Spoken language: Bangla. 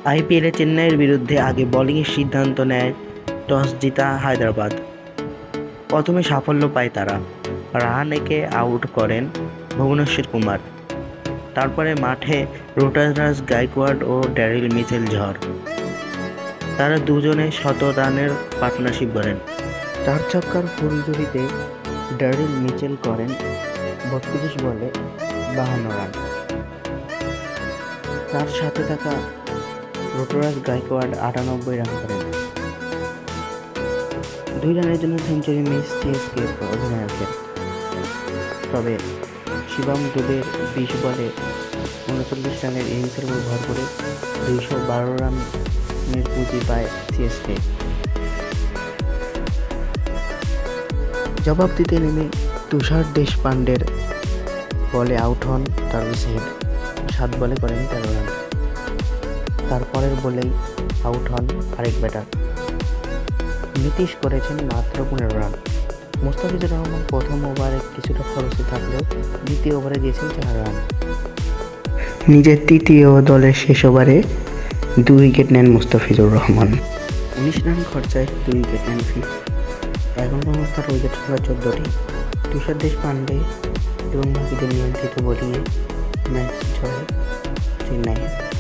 আইপিএলে চেন্নাইয়ের বিরুদ্ধে আগে বোলিংয়ের সিদ্ধান্ত নেয় টস জিতা হায়দ্রাবাদ। প্রথমে সাফল্য পায় তারা, রাহানেকে আউট করেন ভুবনেশ্বর কুমার। তারপরে মাঠে ঋতুরাজ গায়কোয়াড় ও ড্যারিল মিচেল ঝড়। তারা দুজনে ১০০ রানের পার্টনারশিপ গড়েন। ৪ ছক্কার ফুলঝুরিতে ড্যারিল মিচেল করেন ৩২ বলে ৫২ রান। তার সাথে থাকা ঋতুরাজ গায়কোয়াড় ৯৮ রান করেন। ২ রানের জন্য সেঞ্চুরি মিস সিএসকে অধিনায়কের। তবে শিবম দুবের ২০ বলে ৩৯ রানের ইনিংসের উপর ভর করে ২১২ রানের পুঁজি পায় সিএসকে। জবাব দিতে নেমে তুষার দেশপান্ডের বলে আউট হন ট্রাভিস হেড। ৭ বলে করেন ১৩ রান। তারপরের বলেই আউট হন আরেক ব্যাটার। নীতিশ করেছেন মাত্র ১৫ রান। মুস্তাফিজুর রহমান প্রথম ওভারে কিছুটা খরচে থাকলেও দ্বিতীয় ওভারে দিয়েছেন ৪ রান। নিজের তৃতীয় দলের শেষ ওভারে ২ উইকেট নেন মুস্তাফিজুর রহমান। ১৯ রান খরচায় ২ উইকেট নেন ফিক্স। এখন পর্যন্ত তার উইকেট ছিল ১৪টি। তুষার দেশপান্ডে এবং বাকিদের নিয়ন্ত্রিত বোলিংয়ে ম্যাচ জয় চেন্নাইয়ের।